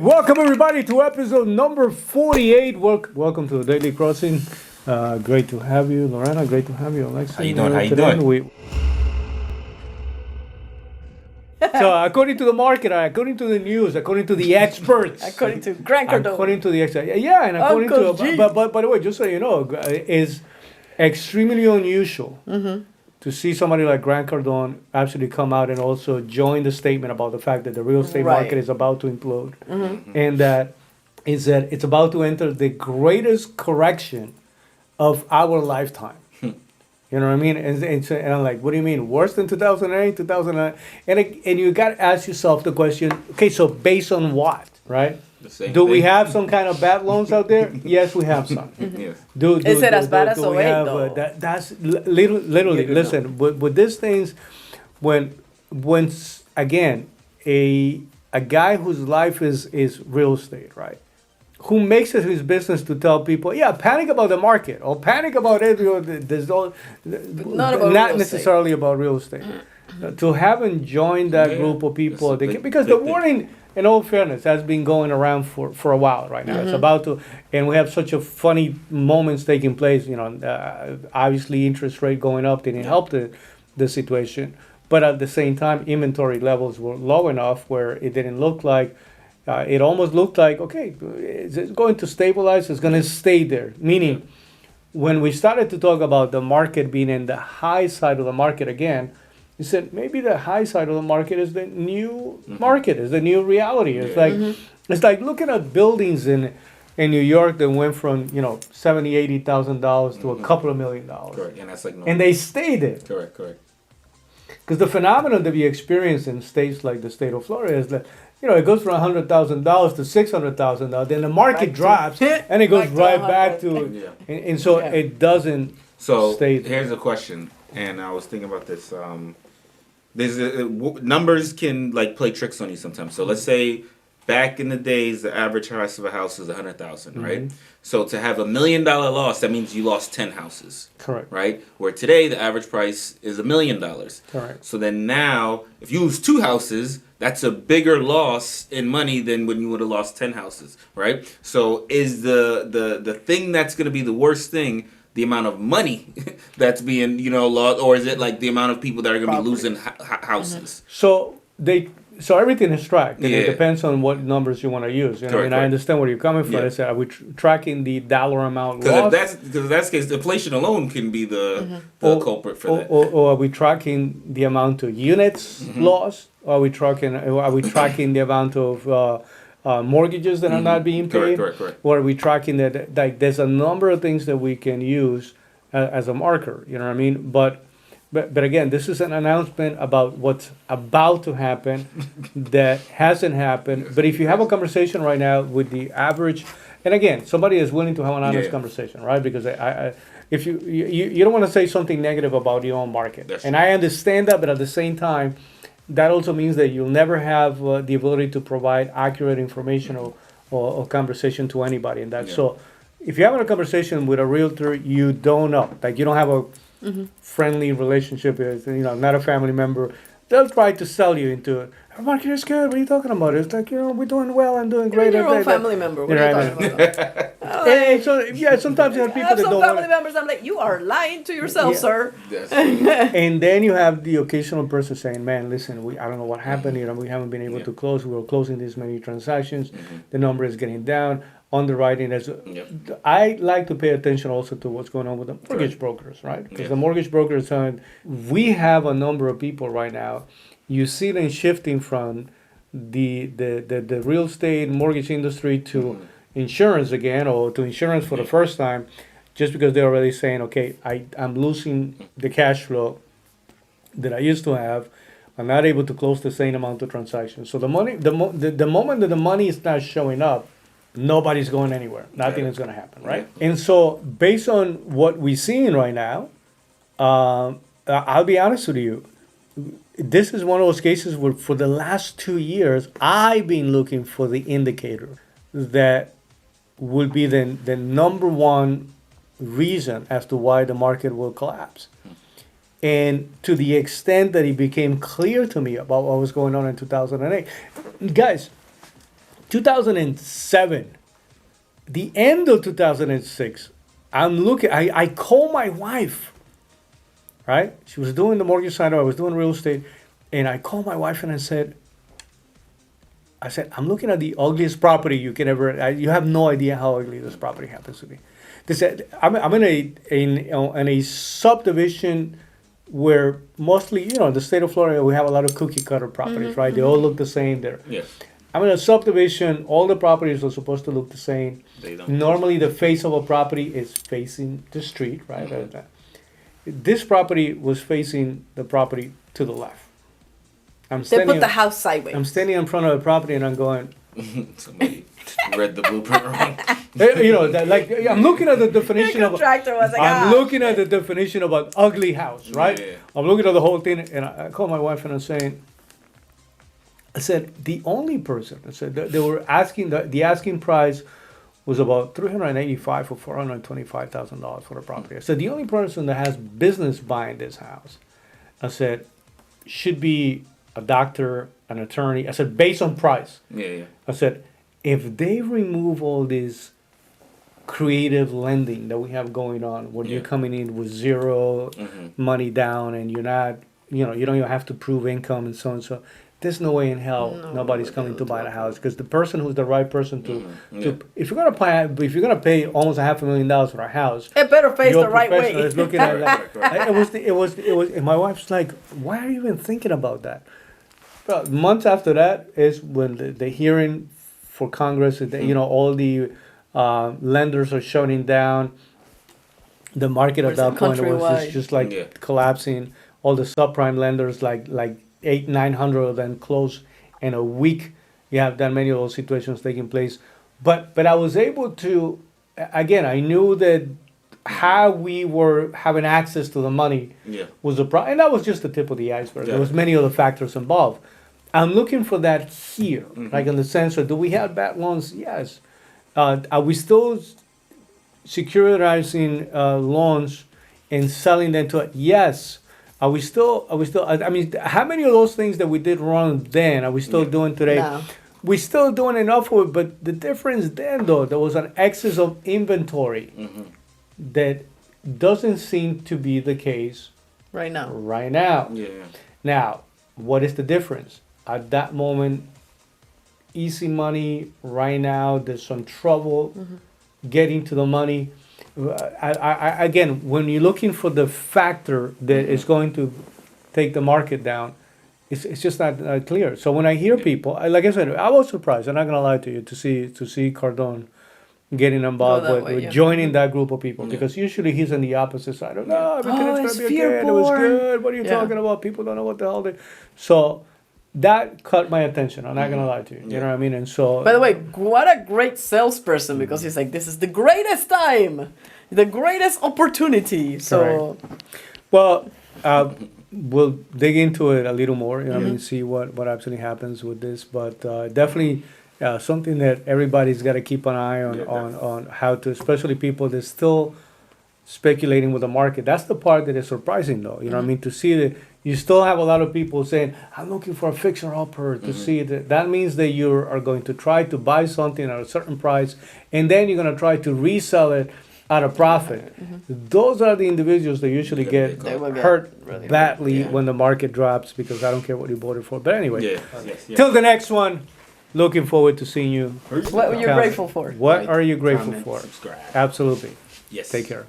Welcome everybody to episode number 48. Welcome to the Daily Crossing. Great to have you, Lorena. Great to have you, Alexa. How you doing? How you doing? So according to the market, according to the news, according to the experts, According to Grant Cardone. according to the experts, yeah, and according Uncle to, G. but by the way, just so you know, is extremely unusual to see somebody like Grant Cardone actually come out and also join the statement about the fact that the real estate Right. market is about to implode, and that it's about to enter the greatest correction of our lifetime. You know what I mean? And I'm like, what do you mean? Worse than 2008, 2009? And you got to ask yourself the question, okay, so based on what, right? The same Do we thing. have some kind of bad loans out there? Yes, we have some. Yes. Is it as bad as we 08 have, though? that's literally, Yeah, listen, with these things, again, a guy whose life is real estate, right? Who makes it his business to tell people, yeah, panic about the market or panic about it. There's not about not real estate. necessarily about real estate. To haven't joined that Yeah, group of people, that's a big- because big the thing. warning, in all fairness, has been going around for a while right now. It's about to, and we have such a funny moments taking place. Obviously interest rate going up didn't help the situation, but at the same time, inventory levels were low enough where it didn't look like. It almost looked like, okay, is it going to stabilize? It's going to stay there. Meaning, when we started to talk about the market being in the high side of the market again, you said maybe the high side of the market is the new market, is the new reality. It's like looking at buildings in New York that went from $70,000-$80,000 to a couple of $1 million, Correct. And that's like no. and they stayed there. Correct. Because the phenomenon that we experience in states like the state of Florida is that it goes from $100,000 to $600,000, then the market Back to- drops and it goes back to right 100. back to, Yeah. and so Yeah. it doesn't So stay there. here's a question, and I was thinking about this. Numbers can like play tricks on you sometimes. So let's say back in the days, the average price of a house is 100,000, right? So to have $1 million loss, that means you lost 10 houses. Correct. Right? Where today the average price is $1 million. Correct. So then now, if you lose 2 houses, that's a bigger loss in money than when you would have lost 10 houses, right? So is the thing that's going to be the worst thing the amount of money that's being lost, or is it like the amount of people that are going to be losing houses? So everything is tracked, and it Yeah. depends on what numbers you want to use. I Correct. understand where you're coming from. Yeah. I said, are we tracking the dollar amount Because lost? if that's the case, inflation alone can be the culprit for that. Or are we tracking the amount of units lost? Or are we tracking the amount of mortgages that are not being paid? Correct. Or are we tracking that? Like, there's a number of things that we can use as a marker. You know what I mean? But again, this is an announcement about what's about to happen that hasn't happened. But if you have a conversation right now with the average, and again, somebody is willing to have an honest Yeah. conversation, right? Because if you don't want to say something negative about your own market, That's and true. I understand that, but at the same time, that also means that you'll never have the ability to provide accurate information or conversation to anybody. And that Yeah. so, if you're having a conversation with a realtor, you don't know, like you don't have a friendly relationship with, not a family member, they'll try to sell you into, our market is good, what are you talking about? It's like, we're doing well, I'm doing great. Your own family member. What You are know you what I talking about? And so, sometimes you have I people have that some don't family want members. I'm like, you are lying to yourself, Yeah. sir. That's and then you have the occasional person saying, man, listen, I don't know what happened, we haven't been able Yeah. to close, we were closing this many transactions, the number is getting down, underwriting is, Yep. I like to pay attention also to what's going on with the mortgage Right. brokers, right? Because Yeah. the mortgage brokers, we have a number of people right now, you see them shifting from the real estate mortgage industry to insurance again, or to insurance for the first time, just because they're already saying, okay, I'm losing the cash flow that I used to have. I'm not able to close the same amount of transactions. So the moment that the money is not showing up, nobody's going anywhere. Nothing Yeah. is going to happen, right? And so, based on what we're seeing right now, I'll be honest with you. This is one of those cases where, for the last 2 years, I've been looking for the indicator that would be the number one reason as to why the market will collapse. And to the extent that it became clear to me about what was going on in 2008, guys, 2007, the end of 2006, I call my wife, right? She was doing the mortgage side, I was doing real estate, and I called my wife and I said, I'm looking at the ugliest property you can ever, you have no idea how ugly this property happens to be. They said, I'm in a subdivision where mostly, in the state of Florida, we have a lot of cookie cutter properties, right? They all look the same there. Yes. I'm in a subdivision, all the properties are supposed to look the same. They don't. Normally, the face of a property is facing the street, right? This property was facing the property to the left. They put the house sideways. I'm standing in front of the property and I'm going, Somebody read the blueprint wrong. I'm looking at the definition The of. contractor was like, I'm looking at the definition of an ugly house, right? Yeah. I'm looking at the whole thing, and I call my wife and I said, the only person, I said, they were asking, the asking price was about $385,000 or $425,000 for the property. I said, the only person that has business buying this house, I said, should be a doctor, an attorney. I said, based on price. Yeah. I said, if they remove all this creative lending that we have going on, where you're Yeah. coming in with zero money down and you're not, you don't even have to prove income and so on and so, there's no way in hell nobody's coming to buy the house, because the person who's the right person to if you're gonna pay almost $500,000 for a house, it better face your the right professional way. is looking at that. Correct. It was, and my wife's like, why are you even thinking about that? Well, months after that is when the hearing for Congress, all the lenders are shutting down. The market at that point was just like Yeah. collapsing. All the subprime lenders, like 800-900 of them closed in a week. You have that many of those situations taking place. But I was able to, again, I knew that how we were having access to the money Yeah. was a problem. And that was just the tip of the iceberg. Yeah. There was many other factors involved. I'm looking for that here, like in the sense of, do we have bad loans? Yes. Are we still securitizing loans and selling them to it? Yes. Are we still, I mean, how many of those things that we did wrong then are we still doing today? No. We're still doing enough of it, but the difference then, though, there was an excess of inventory that doesn't seem to be the case Right now. right now. Yeah. Now, what is the difference? At that moment, easy money, right now, there's some trouble getting to the money. Again, when you're looking for the factor that is going to take the market down, it's just not clear. So when I hear people, like I said, I was surprised. I'm not gonna lie to you to see Cardone getting involved that with, way, yeah. joining that group of people, because usually he's on the opposite side of, no, everything is it's gonna be okay. It was fear-born. good. What are you Yeah. talking about? People don't know what the hell they. So that caught my attention. I'm not gonna lie to you. You know what I mean? And so. By the way, what a great salesperson, because he's like, this is the greatest time, the greatest opportunity. So, Well, we'll dig into it a little more. I mean, see what actually happens with this. But definitely something that everybody's got to keep an eye on, on how to, especially people that still speculating with the market. That's the part that is surprising, though. You know what I mean? To see that you still have a lot of people saying, I'm looking for a fixer-upper, to see that. That means that you are going to try to buy something at a certain price, and then you're going to try to resell it at a profit. Those are the individuals that usually get They will get hurt really badly Yeah. when the market drops, because I don't care what you bought it for. But anyway, Yes. till the next one, looking forward to seeing you. what are you Count. grateful for? What are you grateful Comment, for? subscribe. Absolutely. Yes. Take care.